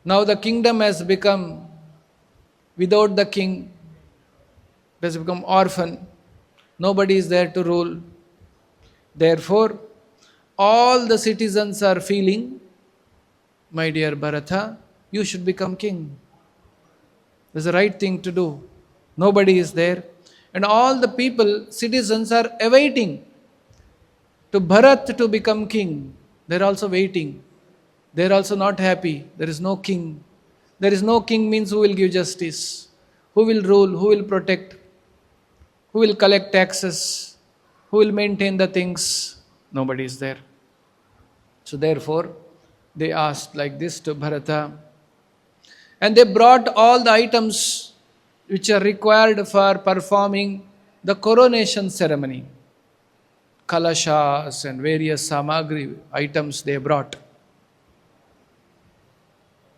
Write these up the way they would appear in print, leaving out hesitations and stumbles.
Now the kingdom has become, without the king, it has become orphan. Nobody is there to rule. Therefore, all the citizens are feeling, my dear Bharatha, you should become king. That's the right thing to do. Nobody is there. And all the people, citizens, are awaiting to Bharat to become king. They're also waiting. They're also not happy. There is no king. There is no king means who will give justice? Who will rule? Who will protect? Who will collect taxes? Who will maintain the things? Nobody is there. So therefore, they asked like this to Bharata. And they brought all the items which are required for performing the coronation ceremony. Kalashas and various samagri items they brought.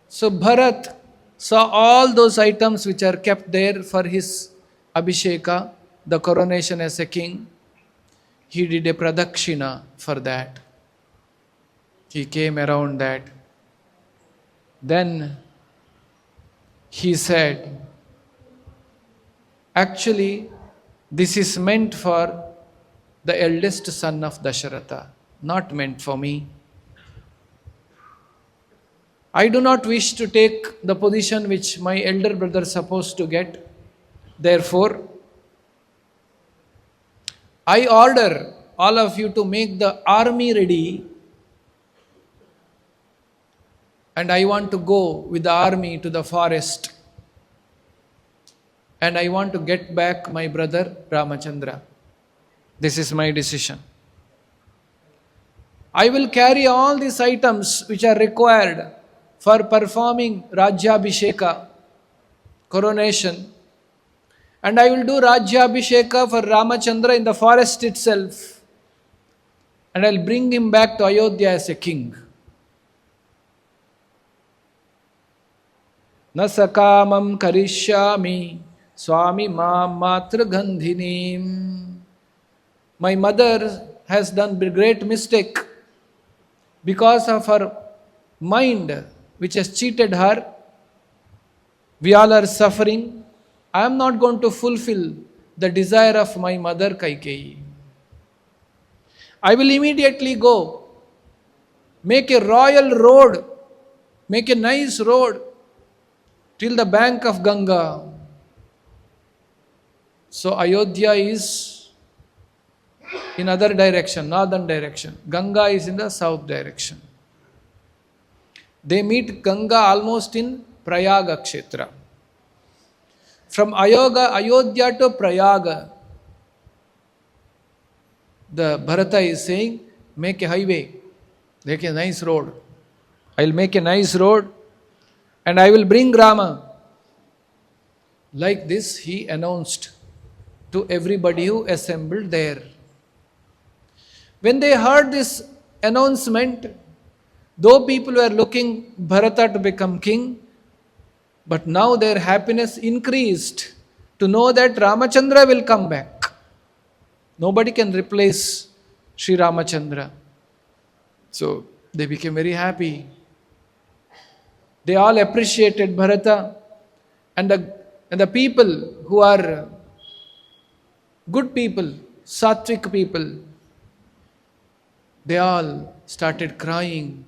So Bharat saw all those items which are kept there for his Abhisheka, the coronation as a king. He did a pradakshina for that. He came around that. Then he said, actually, this is meant for the eldest son of Dasharatha, not meant for me. I do not wish to take the position which my elder brother is supposed to get. Therefore, I order all of you to make the army ready, and I want to go with the army to the forest, and I want to get back my brother Ramachandra. This is my decision. I will carry all these items which are required for performing Rajyabhisheka, coronation, and I will do Rajyabhisheka for Ramachandra in the forest itself, and I will bring him back to Ayodhya as a king. Nasakamam karishyami swami mam matra gandhinim. My mother has done a great mistake because of her mind which has cheated her. We all are suffering. I am not going to fulfill the desire of my mother Kaikeyi. I will immediately go, make a royal road, make a nice road till the bank of Ganga. So Ayodhya is in other direction, northern direction. Ganga is in the south direction. They meet Ganga almost in Prayaga Kshetra. From Ayodhya to Prayaga, the Bharata is saying, make a highway, make a nice road. I will make a nice road and I will bring Rama. Like this he announced to everybody who assembled there. When they heard this announcement, though people were looking Bharata to become king, but now their happiness increased to know that Ramachandra will come back. Nobody can replace Sri Ramachandra. So they became very happy. They all appreciated Bharata, and the people who are good people, sattvic people, they all started crying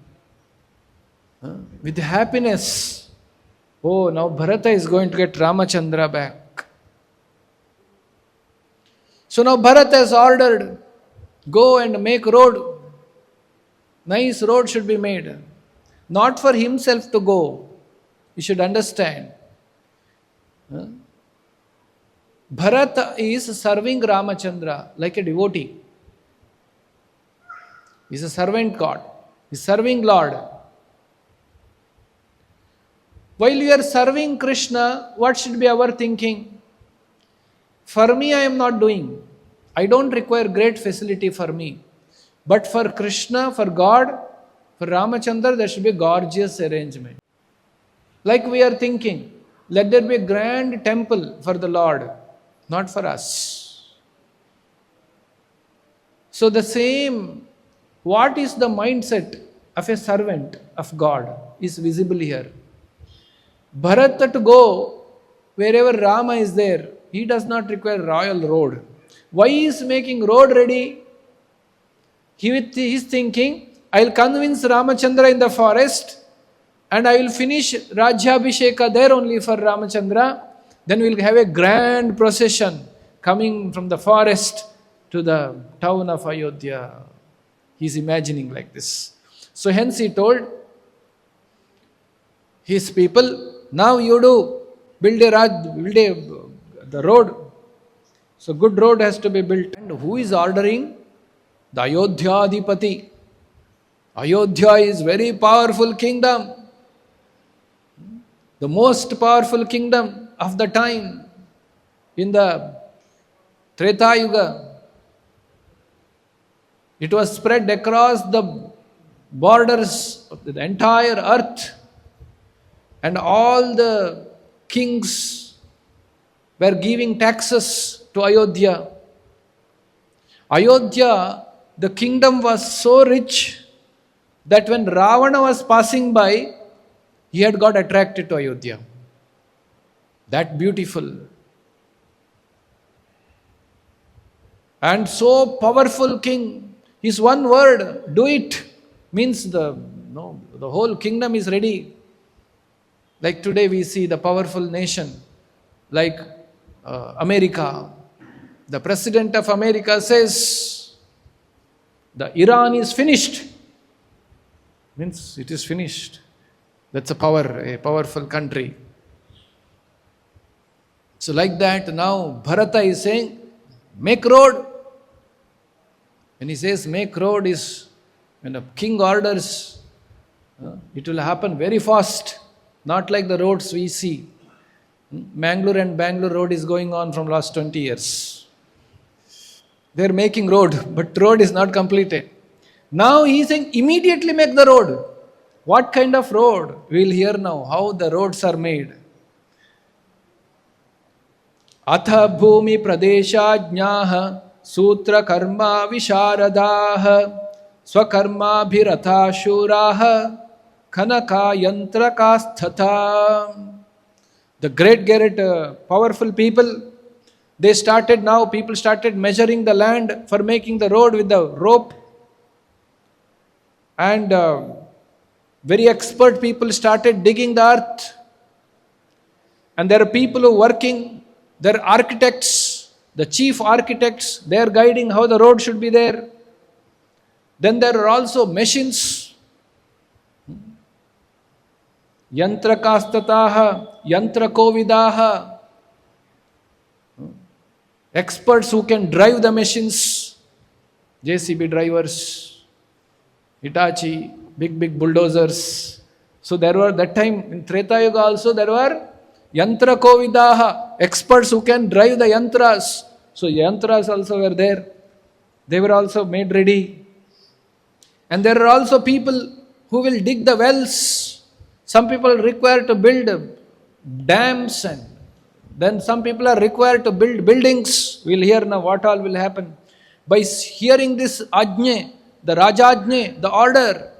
with happiness. Oh, now Bharata is going to get Ramachandra back. So now Bharata has ordered, go and make road. Nice road should be made. Not for himself to go. You should understand. Bharata is serving Ramachandra like a devotee. He is a servant God. He is serving Lord. While we are serving Krishna, what should be our thinking? For me, I am not doing. I don't require great facility for me. But for Krishna, for God, for Ramachandra, there should be a gorgeous arrangement. Like we are thinking, let there be a grand temple for the Lord, not for us. So the same, what is the mindset of a servant of God is visible here. Bharata to go wherever Rama is there, he does not require royal road. Why he is making road ready? He is thinking, I will convince Ramachandra in the forest and I will finish Rajyabhisheka there only for Ramachandra. Then we will have a grand procession coming from the forest to the town of Ayodhya. He is imagining like this. So hence he told his people, now you do build the road. So good road has to be built. And who is ordering? The Ayodhya Adhipati. Ayodhya is very powerful kingdom. The most powerful kingdom of the time in the Treta Yuga. It was spread across the borders of the entire earth. And all the kings were giving taxes to Ayodhya. Ayodhya, the kingdom was so rich that when Ravana was passing by, he had got attracted to Ayodhya. That beautiful. And so powerful king. His one word, do it, means the whole kingdom is ready. Like today we see the powerful nation, like America. The president of America says, the Iran is finished. Means it is finished. That's a powerful country. So like that now Bharata is saying, make road. When he says make road is, when a king orders, it will happen very fast. Not like the roads we see. Mangalore and Bangalore road is going on from last 20 years. They are making road, but road is not completed. Now he is saying immediately make the road. What kind of road? We will hear now how the roads are made. Atha bhumi pradeshajnaha sutra karma visharadaha swakarma bhiratha shuraha Kanaka Yantrakasthatha. The great powerful people, people started measuring the land for making the road with the rope. And very expert people started digging the earth. And there are people who are working, there are architects, the chief architects, they are guiding how the road should be there. Then there are also machines. Yantrakastataha, Yantrakovidaha. Experts who can drive the machines. JCB drivers, Hitachi, big bulldozers. So there were, that time in Treta Yuga also there were Yantrakovidaha, experts who can drive the yantras. So yantras also were there. They were also made ready. And there are also people who will dig the wells. Some people are required to build dams, and then some people are required to build buildings. We'll hear now what all will happen. By hearing this Ajne, the Rajajne, the order,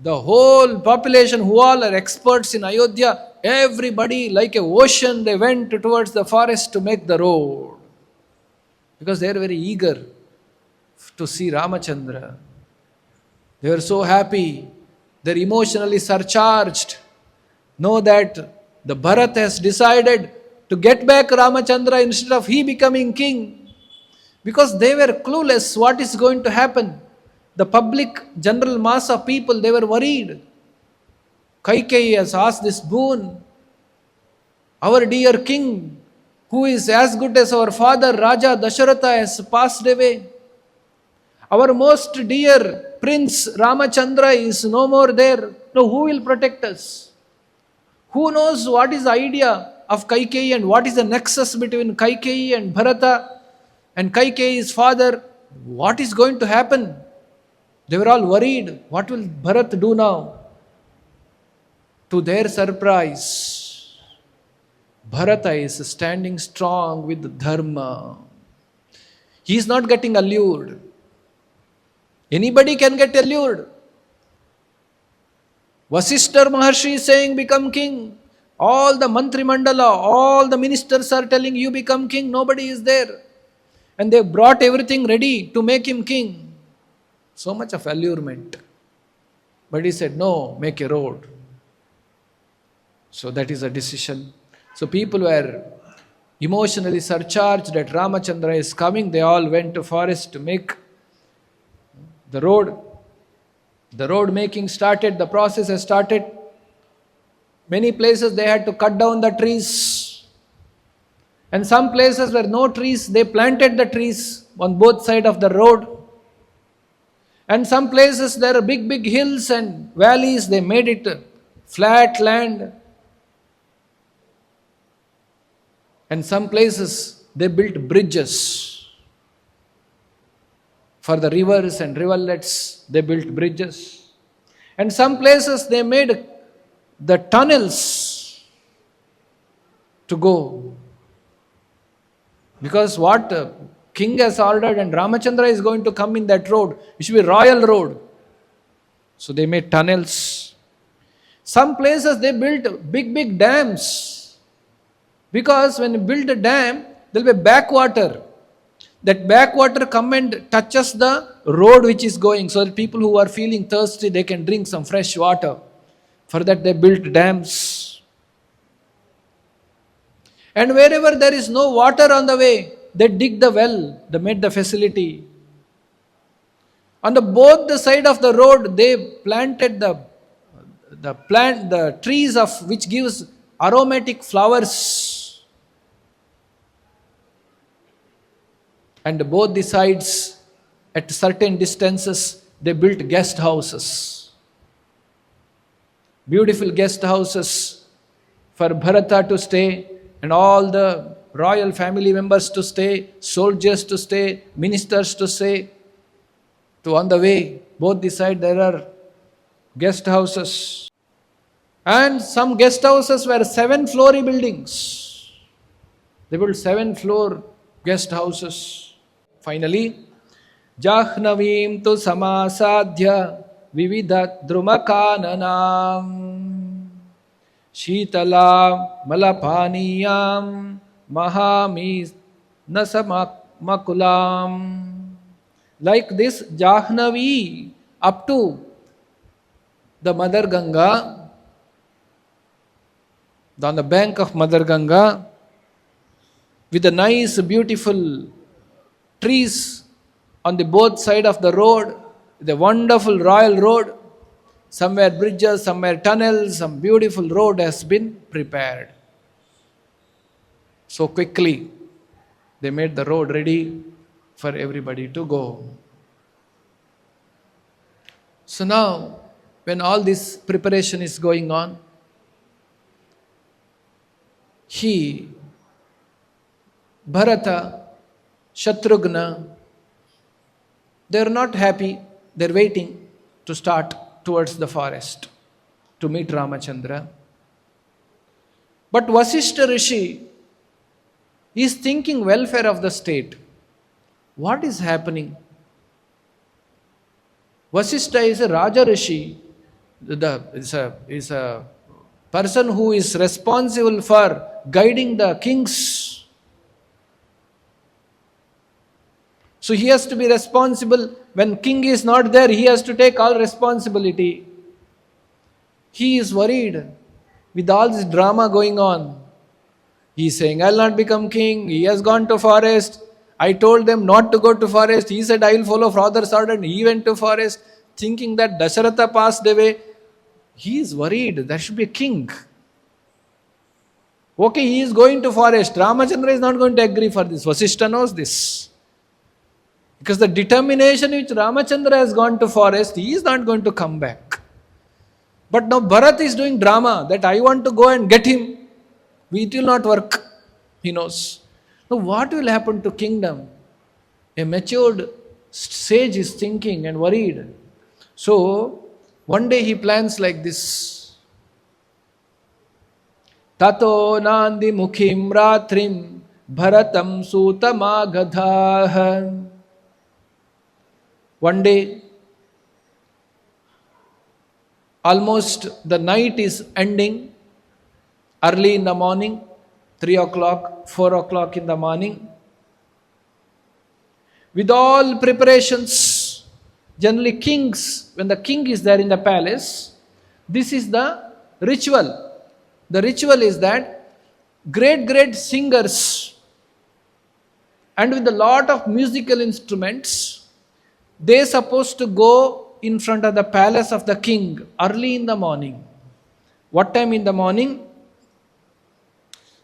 the whole population who all are experts in Ayodhya, everybody like a ocean, they went towards the forest to make the road. Because they are very eager to see Ramachandra. They were so happy. They are emotionally surcharged. Know that the Bharata has decided to get back Ramachandra instead of he becoming king. Because they were clueless what is going to happen. The public, general mass of people, they were worried. Kaikeyi has asked this boon. Our dear king, who is as good as our father Raja Dasharatha, has passed away. Our most dear Prince Ramachandra is no more there. Now who will protect us? Who knows what is the idea of Kaikeyi and what is the nexus between Kaikeyi and Bharata and Kaikeyi's father? What is going to happen? They were all worried. What will Bharat do now? To their surprise, Bharata is standing strong with Dharma. He is not getting allured. Anybody can get allured. Vasisthar Maharshi is saying, become king. All the Mantri Mandala, all the ministers are telling you become king, nobody is there. And they brought everything ready to make him king. So much of allurement. But he said, no, make a road. So that is a decision. So people were emotionally surcharged that Ramachandra is coming. They all went to forest to make the road. The road making started, the process has started. Many places they had to cut down the trees. And some places where no trees, they planted the trees on both sides of the road. And some places there are big, big hills and valleys, they made it flat land. And some places they built bridges. For the rivers and rivulets, they built bridges. And some places they made the tunnels to go. Because what king has ordered and Ramachandra is going to come in that road, it should be royal road. So they made tunnels. Some places they built big, big dams. Because when you build a dam, there will be backwater. That backwater come and touches the road which is going. So that people who are feeling thirsty, they can drink some fresh water. For that they built dams. And wherever there is no water on the way, they dig the well, they made the facility. On both the side of the road, they planted the trees of which gives aromatic flowers. And both the sides, at certain distances, they built guest houses. Beautiful guest houses for Bharata to stay and all the royal family members to stay, soldiers to stay, ministers to stay. To on the way, both the side there are guest houses. And some guest houses were 7-floor buildings. They built 7-floor guest houses. Finally, Jahnavim tu samasadhya vividha drumakananam Shitala malapaniyam mahami nasamakulam. Like this, Jahnavi up to the Mother Ganga, on the bank of Mother Ganga, with the nice, beautiful trees on the both side of the road, the wonderful royal road. Somewhere bridges, somewhere tunnels, some beautiful road has been prepared. So quickly, they made the road ready for everybody to go. So now, when all this preparation is going on, Bharata, Shatrughna, they are not happy. They are waiting to start towards the forest to meet Ramachandra. But Vasishtha Rishi is thinking welfare of the state. What is happening? Vasishtha is a Raja Rishi, is a person who is responsible for guiding the kings. So he has to be responsible. When king is not there, he has to take all responsibility. He is worried with all this drama going on. He is saying, I will not become king. He has gone to forest. I told them not to go to forest. He said, I will follow father's order. And he went to forest thinking that Dasharatha passed away. He is worried. There should be a king. Okay, he is going to forest. Ramachandra is not going to agree for this. Vasishtha knows this. Because the determination which Ramachandra has gone to forest, he is not going to come back. But now Bharata is doing drama that I want to go and get him. It will not work. He knows. Now what will happen to kingdom? A matured sage is thinking and worried. So one day he plans like this. Tato nandi mukhim ratrim bharatam sutamagadha. One day, almost the night is ending, early in the morning, 3 o'clock, 4 o'clock in the morning, with all preparations. Generally kings, when the king is there in the palace, this is the ritual. The ritual is that great singers and with a lot of musical instruments, they supposed to go in front of the palace of the king early in the morning. What time in the morning?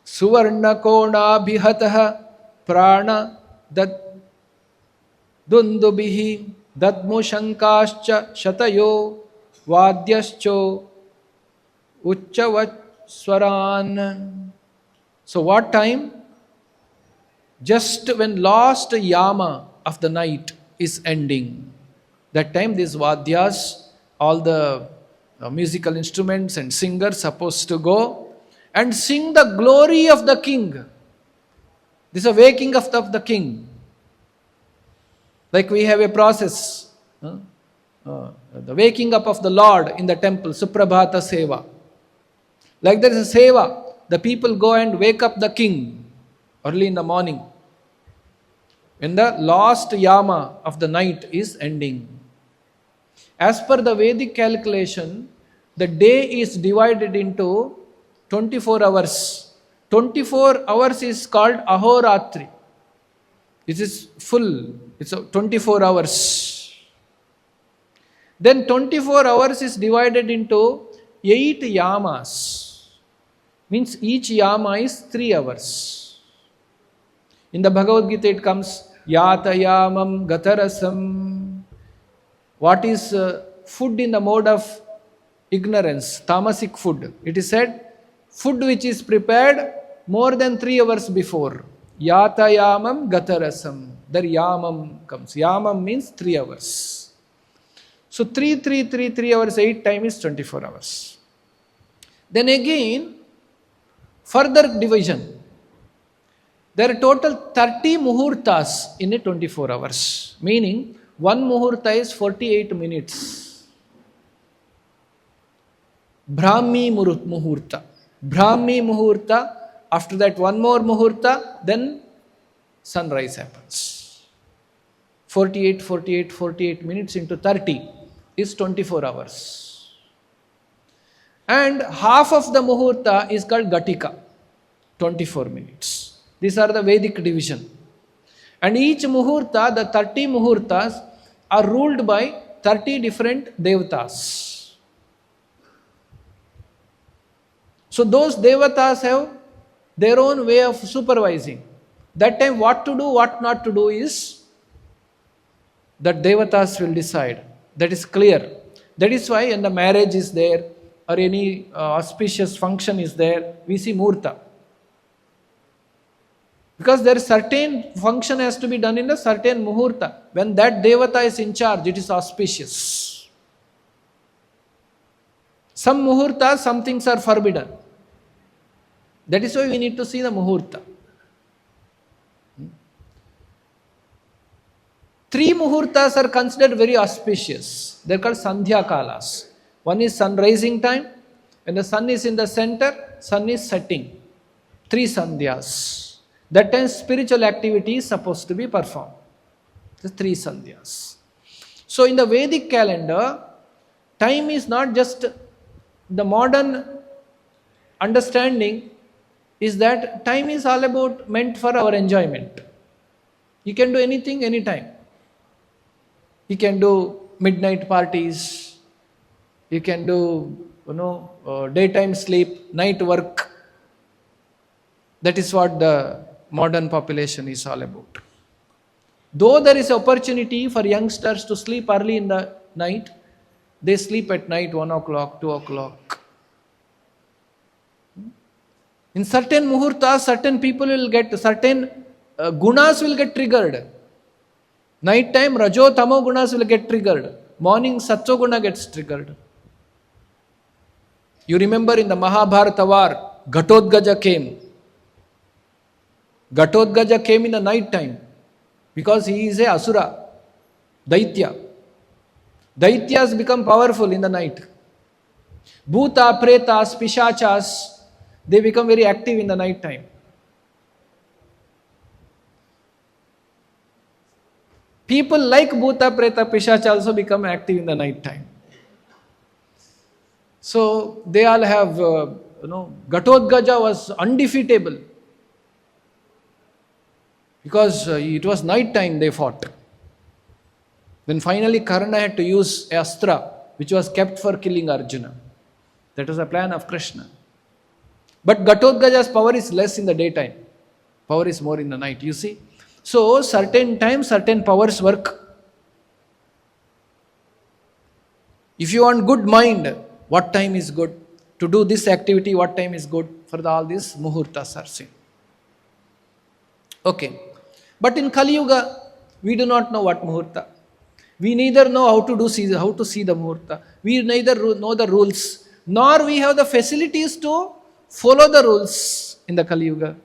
Suvarna kona bihataha prana dad dundubihi dadmu shankascha shatayo vadyascho uchchavat swaran. So what time? Just when last yama of the night is ending. That time these vadyas, all the musical instruments and singers supposed to go and sing the glory of the king. This is a waking of the king. Like we have a process, the waking up of the Lord in the temple, Suprabhata Seva. Like there is a Seva, the people go and wake up the king early in the morning, when the last yama of the night is ending. As per the Vedic calculation, the day is divided into 24 hours. 24 hours is called Ahoratri. This is full. It's 24 hours. Then 24 hours is divided into 8 yamas. Means each yama is 3 hours. In the Bhagavad Gita it comes, Yata yamam gatarasam. What is food in the mode of ignorance, tamasic food? It is said, food which is prepared more than 3 hours before. Yata yamam gatarasam. There yamam comes. Yamam means 3 hours. So 3 hours, 8 time is 24 hours. Then again, further division. There are total 30 muhurtas in a 24 hours. Meaning, one muhurta is 48 minutes. Brahmi muhurta. Brahmi muhurta. After that, one more muhurta, then sunrise happens. 48 minutes into 30 is 24 hours. And half of the muhurta is called Gatika, 24 minutes. These are the Vedic division. And each muhurta, the 30 muhurtas, are ruled by 30 different devatas. So those devatas have their own way of supervising. That time what to do, what not to do is that devatas will decide. That is clear. That is why when the marriage is there or any auspicious function is there, we see muhurta. Because there is certain function has to be done in a certain muhurta. When that devata is in charge, it is auspicious. Some muhurtas, some things are forbidden. That is why we need to see the muhurta. 3 muhurtas are considered very auspicious. They are called Sandhya Kalas. One is sun rising time. When the sun is in the center, sun is setting. 3 Sandhyas. That time spiritual activity is supposed to be performed. The 3 Sandhyas. So in the Vedic calendar, time is not just the modern understanding is that time is all about meant for our enjoyment. You can do anything, anytime. You can do midnight parties. You can do, daytime sleep, night work. That is what the modern population is all about. Though there is opportunity for youngsters to sleep early in the night, they sleep at night 1 o'clock, 2 o'clock. In certain muhurtas, certain people will get, certain gunas will get triggered. Night time, rajo, tamo gunas will get triggered. Morning, satto guna gets triggered. You remember in the Mahabharata war, Ghatotkacha came. Ghatotkacha came in the night time because he is a asura, Daitya. Daityas become powerful in the night. Bhuta, Pretas, Pishachas, They become very active in the night time. People like Bhuta, Preta, Pishach also become active in the night time. So they all have, Ghatotkacha was undefeatable. Because it was night time they fought. Then finally Karna had to use Astra, which was kept for killing Arjuna. That was a plan of Krishna. But Ghatotkacha's power is less in the daytime. Power is more in the night, you see. So certain times, certain powers work. If you want good mind, what time is good? To do this activity, what time is good? For all these muhurtas are seen. Okay. But in Kali Yuga, we do not know what muhurta. We neither know how to see the muhurta. We neither know the rules, nor we have the facilities to follow the rules in the Kali Yuga.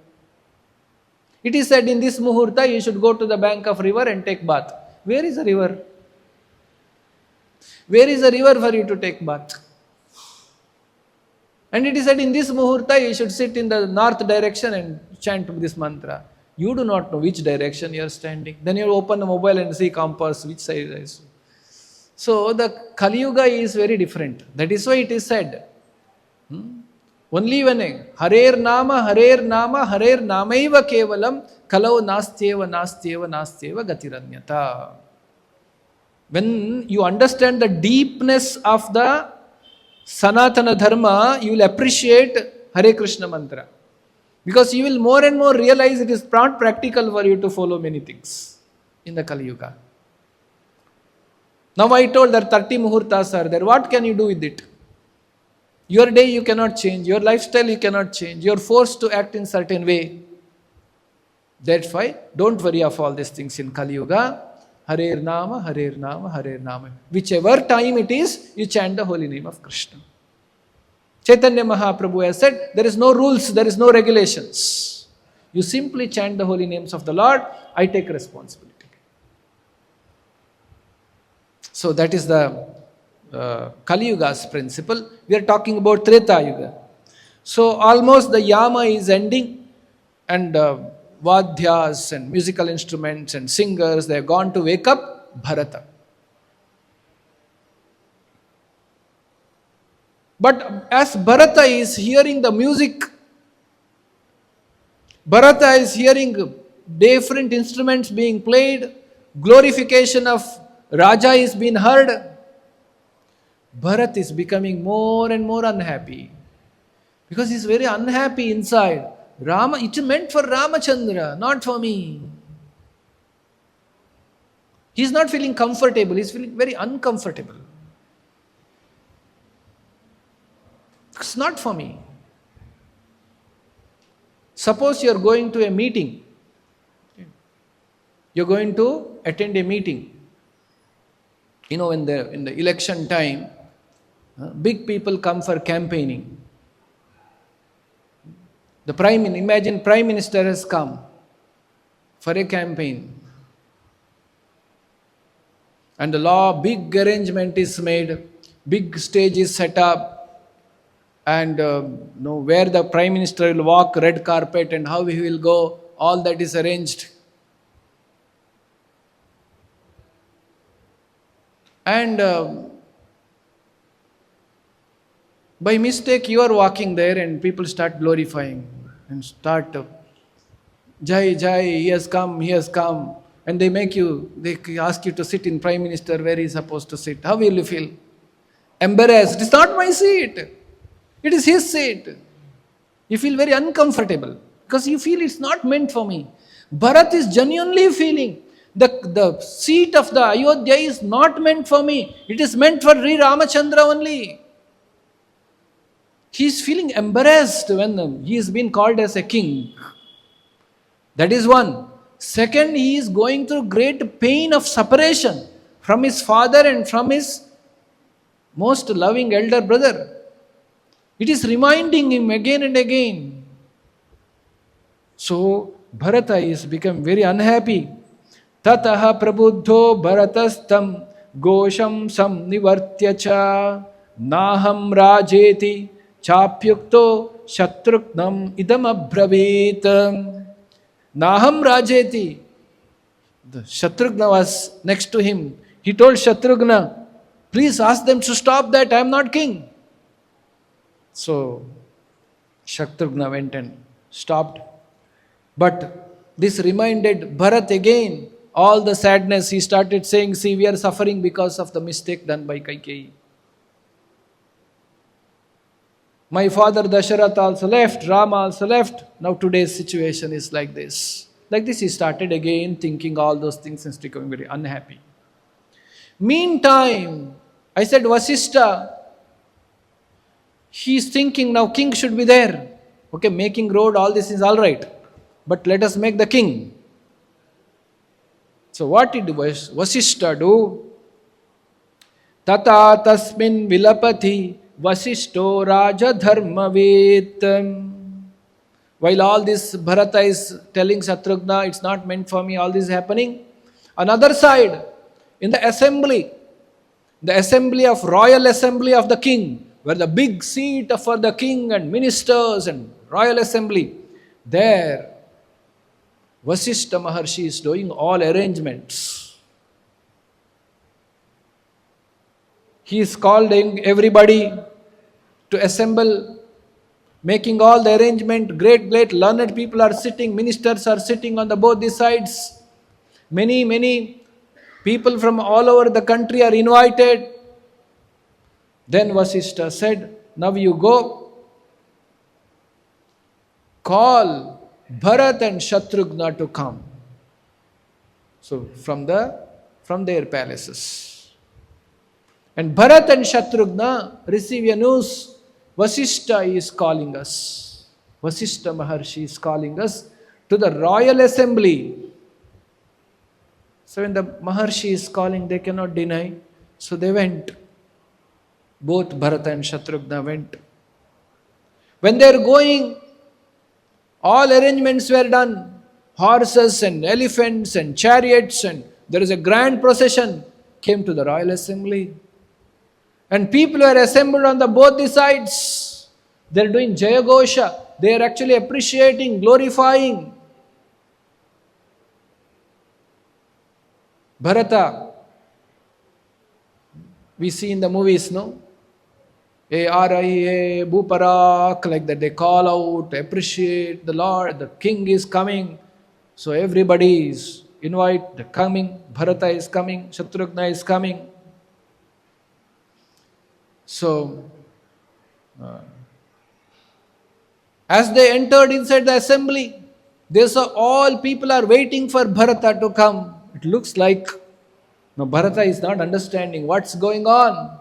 It is said in this muhurta, you should go to the bank of river and take bath. Where is the river? Where is the river for you to take bath? And it is said in this muhurta, you should sit in the north direction and chant this mantra. You do not know which direction you are standing. Then you open the mobile and see compass, which side is. So the Kali Yuga is very different. That is why it is said. Only when Harer Nama, Harer Namaiva Kevalam, Kalau Nastyeva Gatiranyata. When you understand the deepness of the Sanatana Dharma, you will appreciate Hare Krishna mantra. Because you will more and more realize it is not practical for you to follow many things in the Kali Yuga. Now I told there 30 muhurtas are there. What can you do with it? Your day you cannot change. Your lifestyle you cannot change. You are forced to act in certain way. That's why don't worry of all these things in Kali Yuga. Harer Nama, Harer Nama, Harer Nama. Whichever time it is, you chant the holy name of Krishna. Chaitanya Mahaprabhu has said, there is no rules, there is no regulations. You simply chant the holy names of the Lord, I take responsibility. So that is the Kali Yuga's principle. We are talking about Treta Yuga. So almost the Yama is ending and Vadhyas and musical instruments and singers, they have gone to wake up Bharata. But as Bharata is hearing the music, Bharata is hearing different instruments being played, glorification of Raja is being heard, Bharat is becoming more and more unhappy. Because he is very unhappy inside. Rama, it is meant for Ramachandra, not for me. He is not feeling comfortable, he is feeling very uncomfortable. It's not for me. Suppose you are going to a meeting. You are going to attend a meeting. In the election time, big people come for campaigning. Imagine Prime Minister has come for a campaign. And the big arrangement is made, big stage is set up, and where the Prime Minister will walk, red carpet, and how he will go, all that is arranged. And by mistake you are walking there and people start glorifying and start, Jai, Jai, he has come. And they ask you to sit in Prime Minister where he is supposed to sit. How will you feel? Embarrassed. It's not my seat. It is his seat. You feel very uncomfortable because you feel it's not meant for me. Bharat is genuinely feeling the seat of the Ayodhya is not meant for me. It is meant for Sri Ramachandra only. He is feeling embarrassed when he is being called as a king. That is one. Second, he is going through great pain of separation from his father and from his most loving elder brother. It is reminding him again and again. So, Bharata is become very unhappy. Tataha prabuddho bharatastam gosham sam nivartyacha naham rajeti chapyukto Shatrughnam idam abravit Naham Rajeti. The Shatrughna was next to him. He told Shatrughna, please ask them to stop that, I am not king. So Shatrughna went and stopped. But this reminded Bharat again all the sadness. He started saying, see, we are suffering because of the mistake done by Kaikeyi. My father Dasharatha also left, Rama also left. Now today's situation is like this. Like this he started again thinking all those things and becoming very unhappy. Meantime, I said Vasishtha, he is thinking now king should be there. Okay, making road, all this is all right. But let us make the king. So what did Vasishtha do? Tata tasmin vilapati Vasishto Raja Dharma While all this Bharata is telling Shatrughna, it's not meant for me, all this is happening. Another side, in the assembly of royal assembly of the king, where the big seat for the king and ministers and royal assembly, there Vasishtha Maharshi is doing all arrangements. He is calling everybody to assemble, making all the arrangement. Great learned people are sitting, ministers are sitting on both the sides. Many people from all over the country are invited. Then Vasishtha said, now you go, call Bharat and Shatrughna to come. So from their palaces. And Bharat and Shatrughna receive a news, Vasishtha is calling us. Vasishtha Maharshi is calling us to the royal assembly. So when the Maharshi is calling, they cannot deny. So they went. Both Bharata and Shatrughna went. When they are going, all arrangements were done. Horses and elephants and chariots, and there is a grand procession came to the royal assembly. And people were assembled on both the sides. They are doing Jaya Ghosha. They are actually appreciating, glorifying. Bharata, we see in the movies, no? A-R-I-A, Bhuparak, like that they call out, appreciate the Lord, the king is coming. So everybody is they're coming, Bharata is coming, Shatrughna is coming. So, as they entered inside the assembly, they saw all people are waiting for Bharata to come. It looks like, no, Bharata is not understanding what's going on.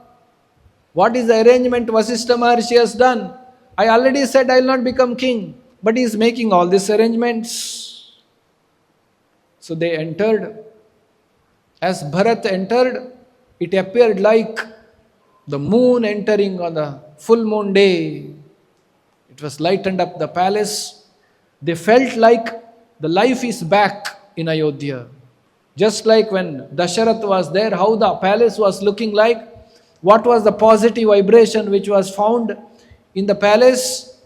What is the arrangement Vasishtha Maharshi has done? I already said I will not become king, but he is making all these arrangements. So they entered. As Bharat entered, it appeared like the moon entering on the full moon day. It was lightened up the palace. They felt like the life is back in Ayodhya. Just like when Dasharatha was there, how the palace was looking like, what was the positive vibration which was found in the palace,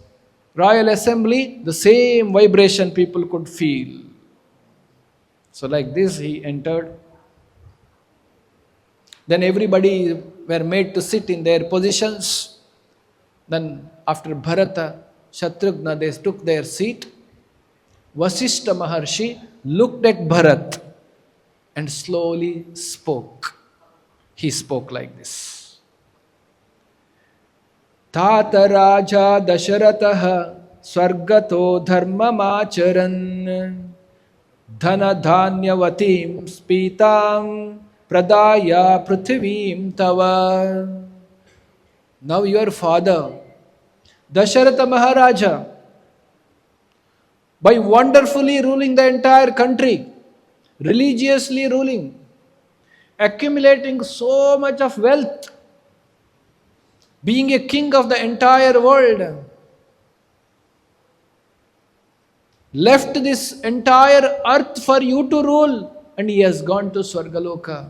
royal assembly, the same vibration people could feel. So like this he entered. Then everybody were made to sit in their positions. Then after Bharata, Shatrughna, they took their seat. Vasishtha Maharshi looked at Bharat and slowly spoke. He spoke like this. Tata Raja Dasharataha Swargato Dharma Macharan Dhana Dhanyavatim Spitam Pradaya Prithivim Tava. Now your father, Dasharatha Maharaja, by wonderfully ruling the entire country, religiously ruling, accumulating so much of wealth, being a king of the entire world, left this entire earth for you to rule, and he has gone to Swargaloka.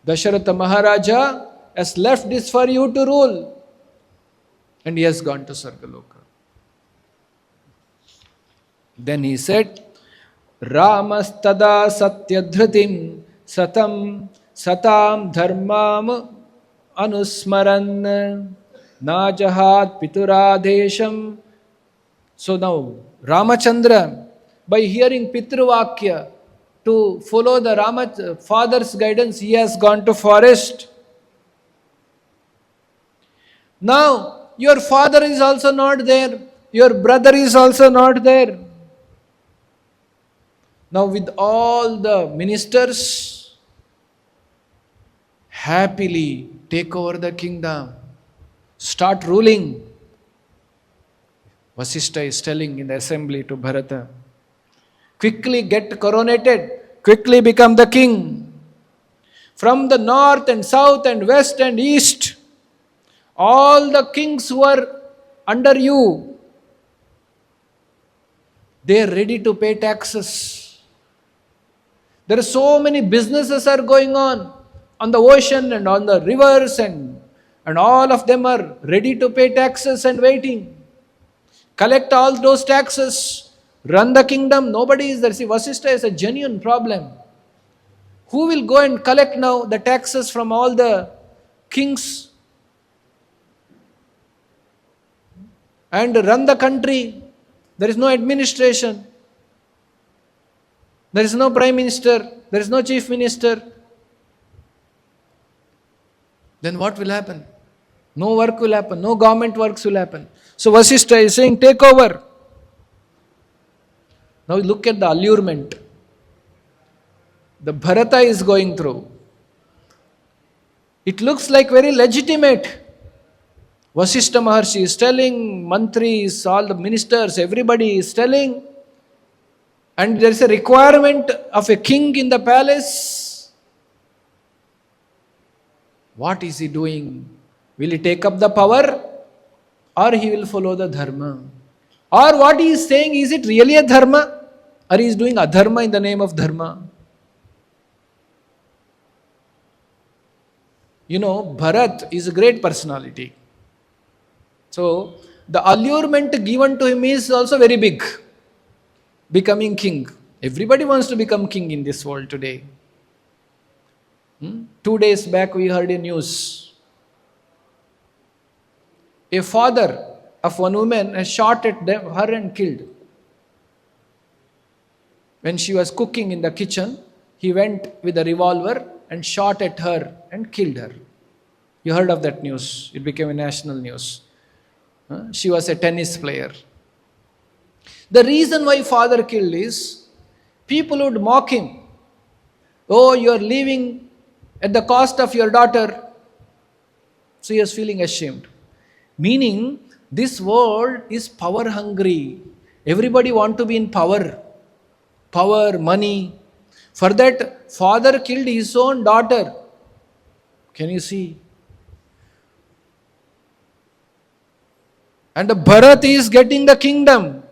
Dasharatha Maharaja has left this for you to rule, and he has gone to Swargaloka. Then he said, Ramastada satyadhritim satam satam dharmam anusmaran najahat pituradesham. So now Ramachandra, by hearing Pitruvakya, to follow the Rama father's guidance, he has gone to forest. Now your father is also not there, your brother is also not there. Now with all the ministers, happily take over the kingdom, start ruling. Vasishtha is telling in the assembly to Bharata, quickly get coronated, quickly become the king. From the north and south and west and east, all the kings who are under you, they are ready to pay taxes. There are so many businesses are going on the ocean and on the rivers, and all of them are ready to pay taxes and waiting. Collect all those taxes, run the kingdom. Nobody is there. See, Vasishtha is a genuine problem. Who will go and collect now the taxes from all the kings and run the country? There is no administration. There is no prime minister. There is no chief minister. Then what will happen? No work will happen. No government works will happen. So Vasishtha is saying, take over. Now look at the allurement. The Bharata is going through. It looks like very legitimate. Vasishtha Maharshi is telling, mantris, all the ministers, everybody is telling. And there is a requirement of a king in the palace. What is he doing? Will he take up the power? Or he will follow the dharma? Or what he is saying, is it really a dharma? Or he is doing adharma in the name of dharma? You know, Bharat is a great personality. So, the allurement given to him is also very big. Becoming king. Everybody wants to become king in this world today. 2 days back we heard a news. A father of one woman has shot at her and killed. When she was cooking in the kitchen, he went with a revolver and shot at her and killed her. You heard of that news. It became a national news. She was a tennis player. The reason why father killed is, people would mock him. Oh, you are leaving at the cost of your daughter. So he was feeling ashamed. Meaning, this world is power hungry. Everybody want to be in power. Power, money. For that, father killed his own daughter. Can you see? And Bharat is getting the kingdom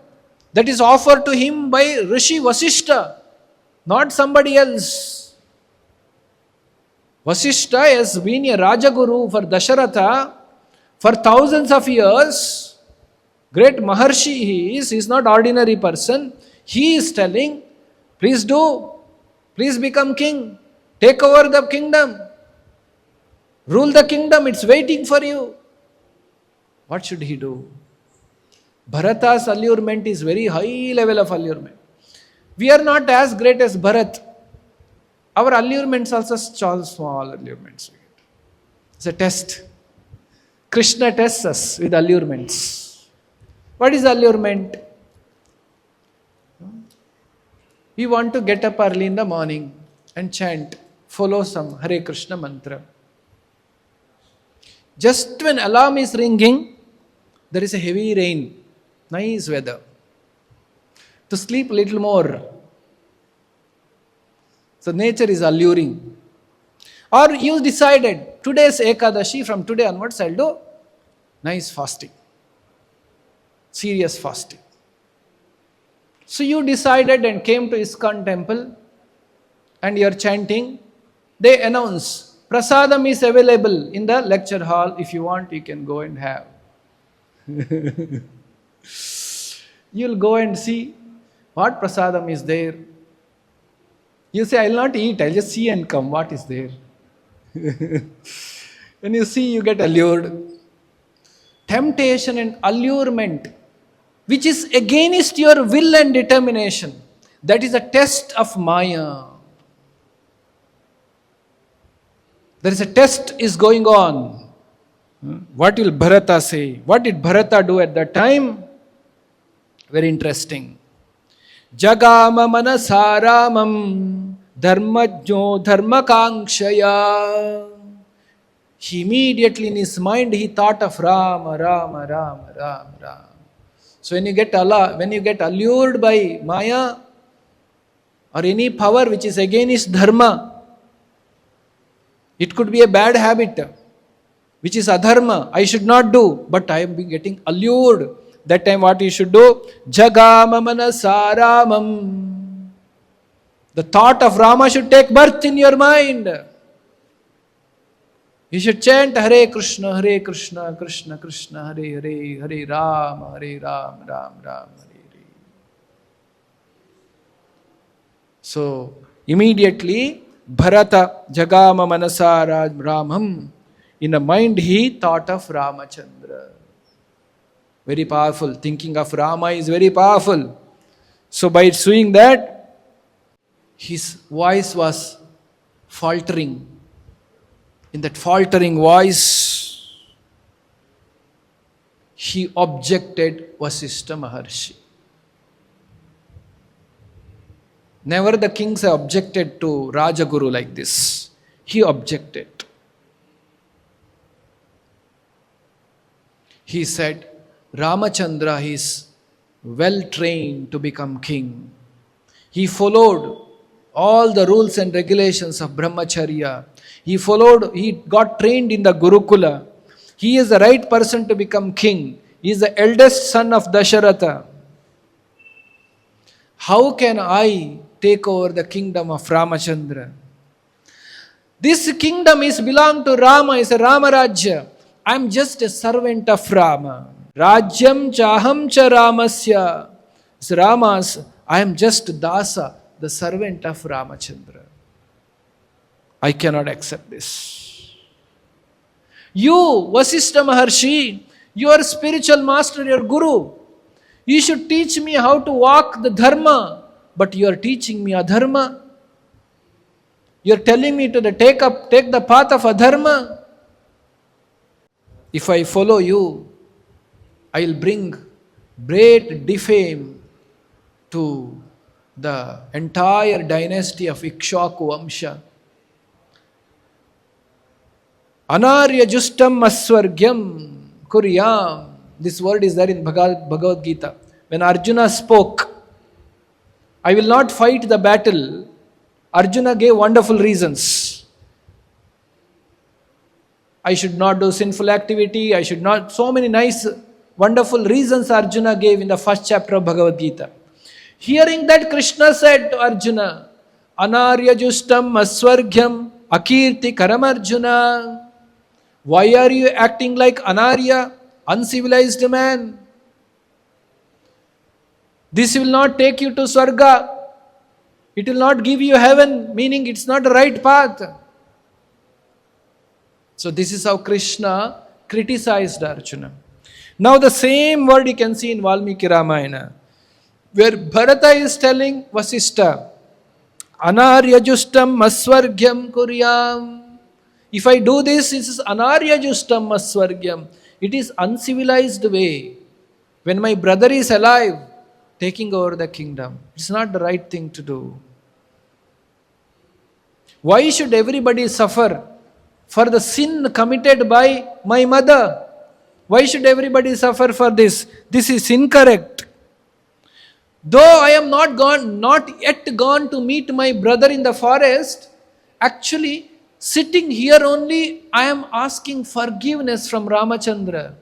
that is offered to him by Rishi Vasishtha, not somebody else. Vasishtha has been a Rajaguru for Dasharatha for thousands of years. Great Maharshi he is not ordinary person. He is telling, please do, please become king, take over the kingdom, rule the kingdom, it's waiting for you. What should he do? Bharata's allurement is very high level of allurement. We are not as great as Bharat. Our allurements also small allurements. It's a test. Krishna tests us with allurements. What is allurement? We want to get up early in the morning and chant, follow some Hare Krishna mantra. Just when alarm is ringing, there is a heavy rain, nice weather. To sleep a little more. So nature is alluring. Or you decided, today's Ekadashi, from today onwards I'll do nice fasting. Serious fasting. So you decided and came to Iskcon temple and you are chanting. They announce, Prasadam is available in the lecture hall. If you want, you can go and have. You'll go and see. What prasadam is there? You say, I will not eat, I'll just see and come. What is there? When you see, you get allured. Temptation and allurement, which is against your will and determination, that is a test of Maya. There is a test is going on. What will Bharata say? What did Bharata do at that time? Very interesting. Jagama manasaramam dharmajno dharmakangshaya. He immediately in his mind he thought of Rama, Rama, Rama, Rama, Rama. So when you get allured by Maya or any power which is against Dharma, it could be a bad habit, which is adharma, I should not do, but I am getting allured. That time what you should do? Jagama manasaramam. The thought of Rama should take birth in your mind. You should chant Hare Krishna, Krishna Krishna, Hare Hare, Hare Rama, Ram Ram, Hare Hare. So, immediately, Bharata Jagama Manasara Ramam, in the mind he thought of Ramachandra. Very powerful. Thinking of Rama is very powerful. So, by doing that, his voice was faltering. In that faltering voice, he objected Vasishtha Maharshi. Never the kings have objected to Rajaguru like this. He objected. He said, Ramachandra is well trained to become king. He followed all the rules and regulations of Brahmacharya. He got trained in the Gurukula. He is the right person to become king. He is the eldest son of Dasharatha. How can I take over the kingdom of Ramachandra? This kingdom is belong to Rama, is a Rama Rajya. I am just a servant of Rama. Rajyam chaham cha Ramasya. It's Rama's. I am just Dasa, the servant of Ramachandra. I cannot accept this. You, Vasishtha Maharshi, your spiritual master, your guru, you should teach me how to walk the dharma, but you are teaching me adharma. You are telling me to take the path of adharma. If I follow you, I will bring great defame to the entire dynasty of Ikshaku Vamsha. Anarya justam aswargyam kuryam. This word is there in Bhagavad Gita. When Arjuna spoke, I will not fight the battle, Arjuna gave wonderful reasons. I should not do sinful activity, I should not, so many nice, wonderful reasons Arjuna gave in the first chapter of Bhagavad Gita. Hearing that, Krishna said to Arjuna, Anarya justam aswargyam akirti karam Arjuna. Why are you acting like Anarya, uncivilized man? This will not take you to Swarga. It will not give you heaven, meaning it's not the right path. So this is how Krishna criticized Arjuna. Now the same word you can see in Valmiki Ramayana, where Bharata is telling Vasishtha, Anarya justam aswargyam kuryam. If I do this, it is anarya justam aswargyam. It is uncivilized way. When my brother is alive, taking over the kingdom, it's not the right thing to do. Why should everybody suffer for the sin committed by my mother? Why should everybody suffer for this? This is incorrect. Though I am not yet gone to meet my brother in the forest, actually, sitting here only, I am asking forgiveness from Ramachandra.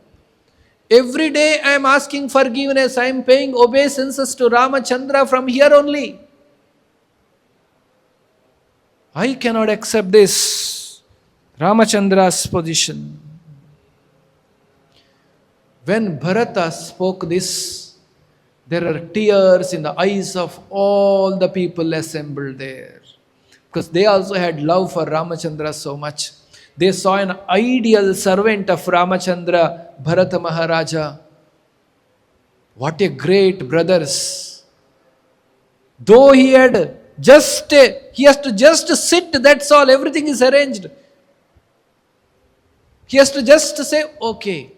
Every day I am asking forgiveness. I am paying obeisances to Ramachandra from here only. I cannot accept this. Ramachandra's position. When Bharata spoke this, There are tears in the eyes of all the people assembled there. Because they also had love for Ramachandra so much. They saw an ideal servant of Ramachandra, Bharata Maharaja. What a great brothers. Though he has to just sit, that's all, everything is arranged. He has to just say, okay,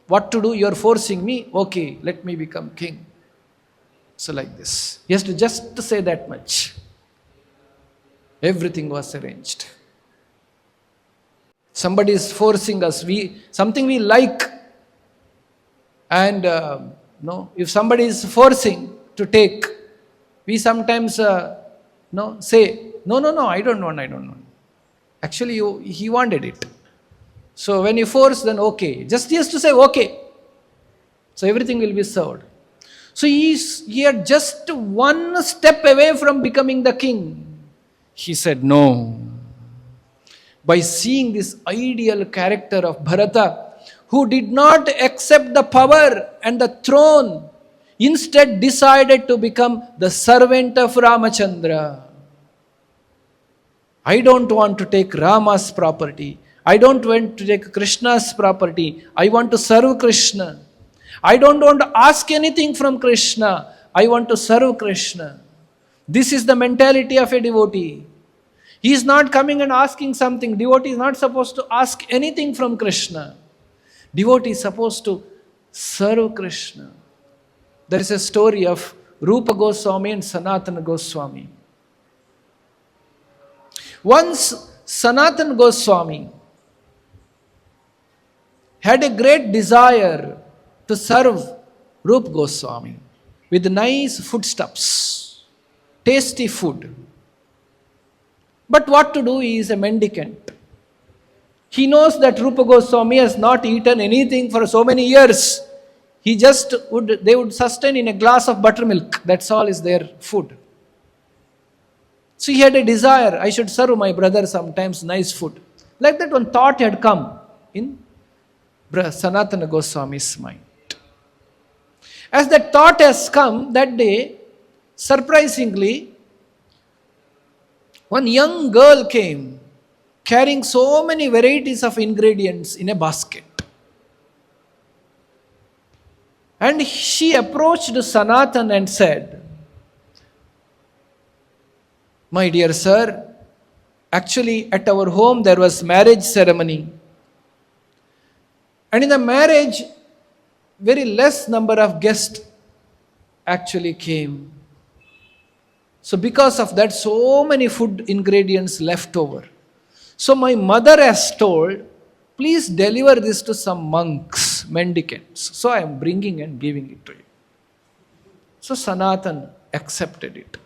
what to do? You are forcing me, okay, let me become king. So like this. He has to just say that much. Everything was arranged. Somebody is forcing us, something we like. And if somebody is forcing to take, we sometimes say, no, I don't want. Actually, he wanted it. So when you force, then okay. Just he has to say okay. So everything will be served. So he had just one step away from becoming the king. He said no. By seeing this ideal character of Bharata, who did not accept the power and the throne, instead decided to become the servant of Ramachandra. I don't want to take Rama's property. I don't want to take Krishna's property. I want to serve Krishna. I don't want to ask anything from Krishna. I want to serve Krishna. This is the mentality of a devotee. He is not coming and asking something. Devotee is not supposed to ask anything from Krishna. Devotee is supposed to serve Krishna. There is a story of Rupa Goswami and Sanatana Goswami. Once Sanatana Goswami had a great desire to serve Rupa Goswami with nice foodstuffs, tasty food. But what to do? He is a mendicant. He knows that Rupa Goswami has not eaten anything for so many years. They would sustain in a glass of buttermilk. That's all is their food. So he had a desire, I should serve my brother sometimes nice food. Like that one thought had come in Sanatana Goswami's mind. As that thought has come that day, surprisingly, one young girl came carrying so many varieties of ingredients in a basket. And she approached Sanatan and said, my dear sir, actually at our home there was marriage ceremony. And in the marriage, very less number of guests actually came. So because of that, so many food ingredients left over. So my mother has told, please deliver this to some monks, mendicants. So I am bringing and giving it to you. So Sanatan accepted it.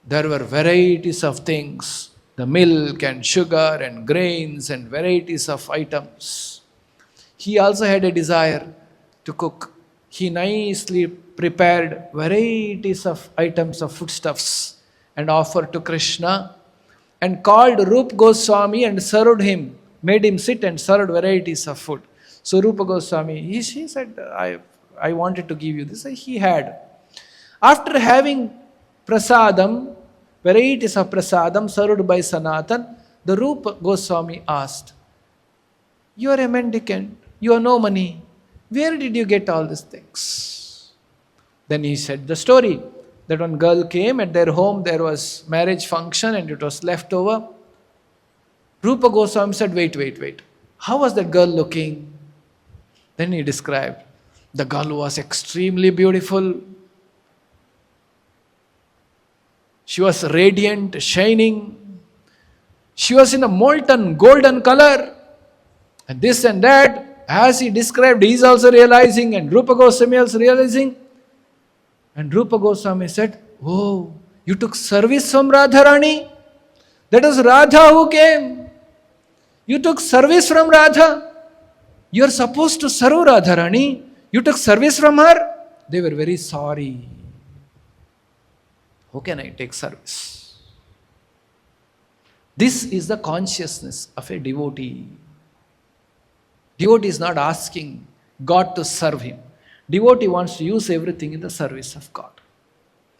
There were varieties of things, the milk and sugar and grains and varieties of items. He also had a desire to cook. He nicely prepared varieties of items of foodstuffs and offered to Krishna and called Rupa Goswami and served him, made him sit and served varieties of food. So Rupa Goswami, he said, I wanted to give you this. He had. After having prasadam, varieties of prasadam served by Sanatan, the Rupa Goswami asked, you are a mendicant, you have no money. Where did you get all these things? Then he said the story that one girl came at their home, there was marriage function and it was left over. Rupa Goswami said, wait. How was that girl looking? Then he described, the girl was extremely beautiful. She was radiant, shining. She was in a molten golden color. And this and that, as he described, he is also realizing, and Rupa Goswami also realizing. And Rupa Goswami said, oh, you took service from Radharani? That was Radha who came. You took service from Radha. You are supposed to serve Radharani. You took service from her. They were very sorry. How can I take service? This is the consciousness of a devotee. Devotee is not asking God to serve him. Devotee wants to use everything in the service of God.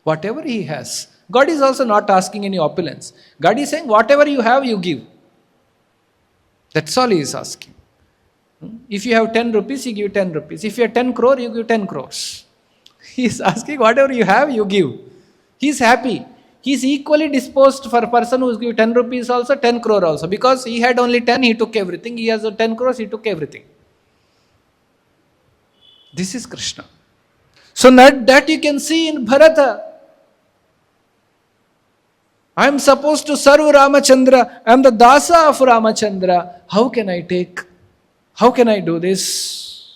Whatever he has. God is also not asking any opulence. God is saying, whatever you have, you give. That's all he is asking. If you have 10 rupees, you give 10 rupees. If you have 10 crore, you give 10 crores. He is asking, whatever you have, you give. He is happy. He is equally disposed for a person who gives 10 rupees also, 10 crore also. Because he had only 10, he took everything. He has 10 crores, he took everything. This is Krishna. So that you can see in Bharata. I am supposed to serve Ramachandra. I am the Dasa of Ramachandra. How can I take? How can I do this?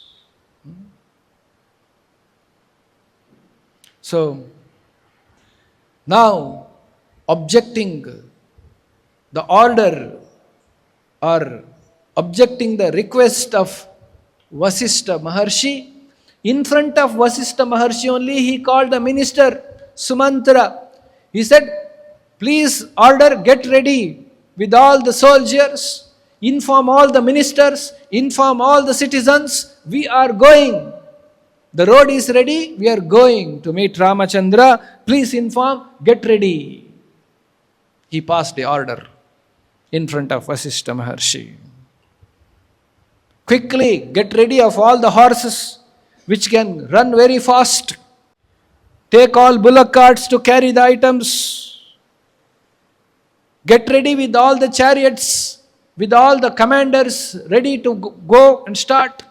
So, now, objecting the order or objecting the request of Vasishtha Maharshi, in front of Vasishtha Maharshi only he called the minister Sumantra. He said, please order, get ready with all the soldiers, inform all the ministers, inform all the citizens, we are going. The road is ready, we are going to meet Ramachandra. Please inform, get ready. He passed the order in front of Vasishtha Maharshi. Quickly get ready of all the horses which can run very fast. Take all bullock carts to carry the items. Get ready with all the chariots, with all the commanders ready to go and start.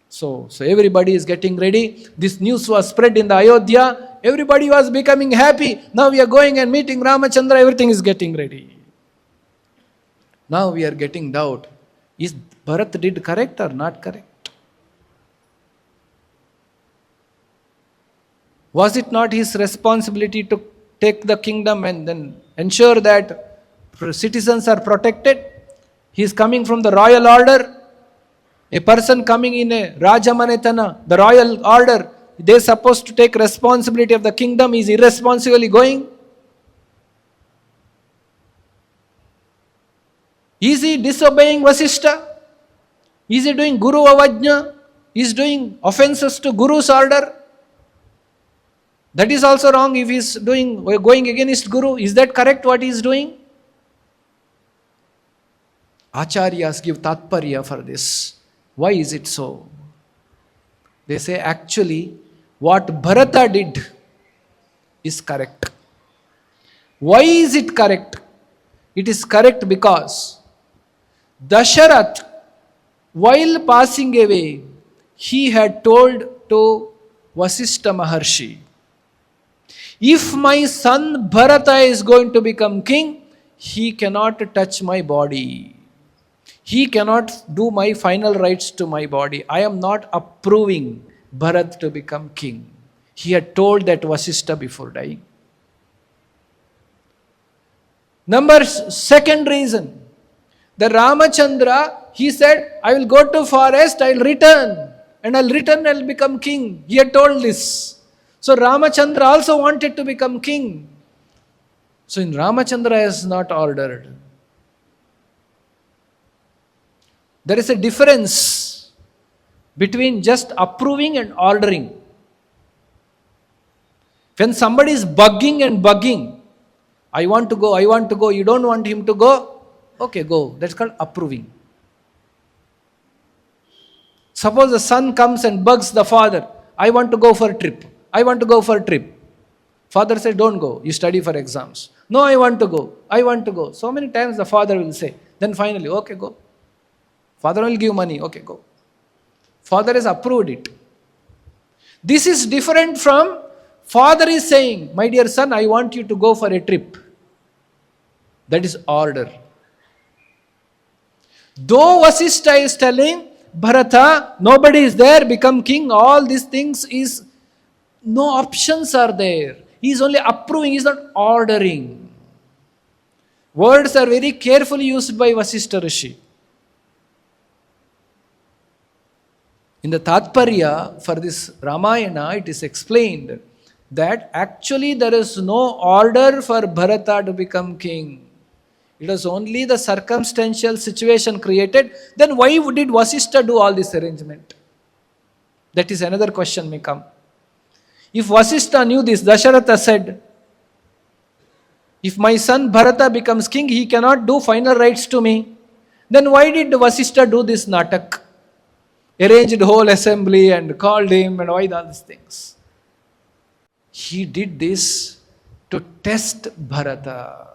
So everybody is getting ready. This news was spread in the Ayodhya. Everybody was becoming happy. Now we are going and meeting Ramachandra. Everything is getting ready. Now we are getting doubt. Is Bharat did correct or not correct? Was it not his responsibility to take the kingdom and then ensure that citizens are protected? He is coming from the royal order. A person coming in a Rajamanetana, the royal order, they are supposed to take responsibility of the kingdom. He is irresponsibly going. Is he disobeying Vasishtha? Is he doing Guru Avajna? Is doing offenses to Guru's order? That is also wrong if he is going against Guru. Is that correct what he is doing? Acharyas give tatparya for this. Why is it so? They say actually what Bharata did is correct. Why is it correct? It is correct because Dasharath, while passing away, he had told to Vasishtha Maharshi, if my son Bharata is going to become king, he cannot touch my body. He cannot do my final rites to my body. I am not approving Bharat to become king. He had told that Vasishtha before dying. Second reason, the Ramachandra, he said, I will go to forest, I will return. And I will become king. He had told this. So Ramachandra also wanted to become king. So in Ramachandra is not ordered. There is a difference between just approving and ordering. When somebody is bugging, I want to go, you don't want him to go, okay, go. That's called approving. Suppose the son comes and bugs the father, I want to go for a trip. Father says, don't go, you study for exams. No, I want to go. So many times the father will say, then finally, okay, go. Father will give money, okay, go. Father has approved it. This is different from father is saying, my dear son, I want you to go for a trip. That is order. Though Vasishtha is telling, Bharata, nobody is there, become king, all these things is, no options are there. He is only approving, he is not ordering. Words are very carefully used by Vasishtha Rishi. In the Tatparya for this Ramayana, it is explained that actually there is no order for Bharata to become king. It was only the circumstantial situation created. Then why did Vasishtha do all this arrangement? That is another question may come. If Vasishtha knew this, Dasharatha said, if my son Bharata becomes king, he cannot do final rites to me. Then why did Vasishtha do this natak? Arranged whole assembly and called him and why all these things? He did this to test Bharata.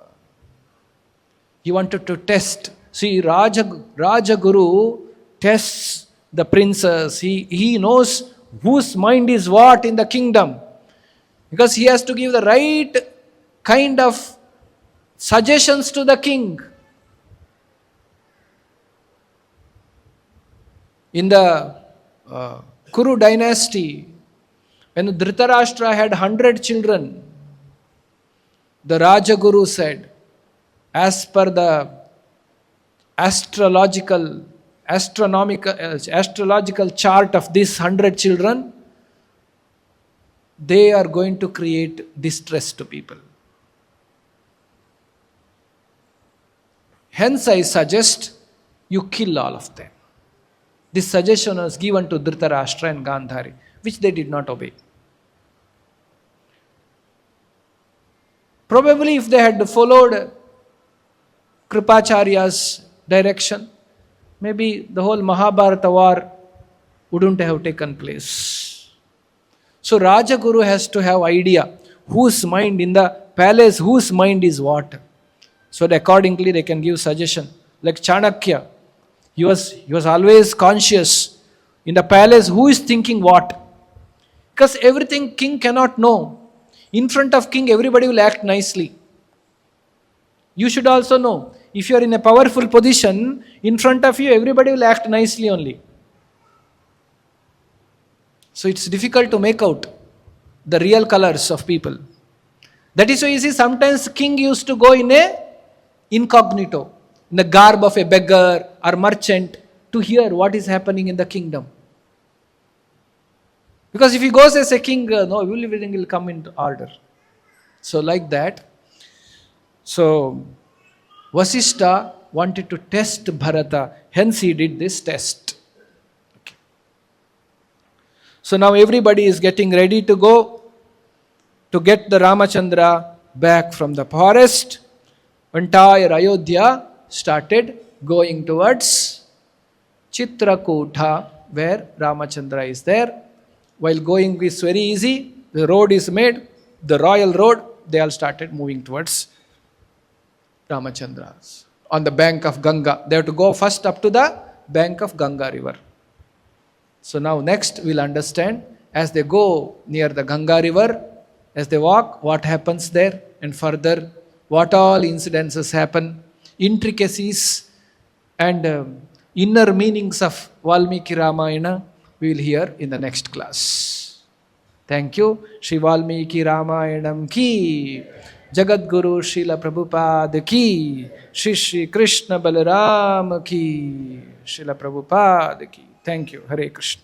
He wanted to test. See, Rajaguru tests the princes. He knows whose mind is what in the kingdom. Because he has to give the right kind of suggestions to the king. In the Kuru dynasty, when Dhritarashtra had 100 children, the Rajaguru said, as per the astrological chart of these 100 children, they are going to create distress to people. Hence I suggest you kill all of them. This suggestion was given to Dhritarashtra and Gandhari, which they did not obey. Probably if they had followed Kripacharya's direction, maybe the whole Mahabharata war wouldn't have taken place. So Rajaguru has to have idea whose mind in the palace, whose mind is what. So that accordingly they can give suggestion. Like Chanakya, he was always conscious in the palace who is thinking what. Because everything king cannot know. In front of king everybody will act nicely. You should also know, if you are in a powerful position, in front of you everybody will act nicely only. So it's difficult to make out the real colors of people. That is why you see sometimes king used to go in a incognito, in the garb of a beggar or merchant, to hear what is happening in the kingdom. Because if he goes as a king, no, everything will come into order. So like that. So Vasishtha wanted to test Bharata, hence he did this test. Okay. So now everybody is getting ready to go to get the Ramachandra back from the forest. Entire Ayodhya started going towards Chitrakoota, where Ramachandra is there. While going is very easy, the road is made, the royal road, they all started moving towards Ramachandra's. On the bank of Ganga. They have to go first up to the bank of Ganga river. So now next we'll understand, as they go near the Ganga river, as they walk, what happens there, and further what all incidences happen, intricacies and inner meanings of Valmiki Ramayana we will hear in the next class. Thank you. Shri Valmiki Ramayanam ki, Jagadguru Srila Prabhupada ki, Shri Krishna Balaram ki, Srila Prabhupada ki. Thank you. Hare Krishna.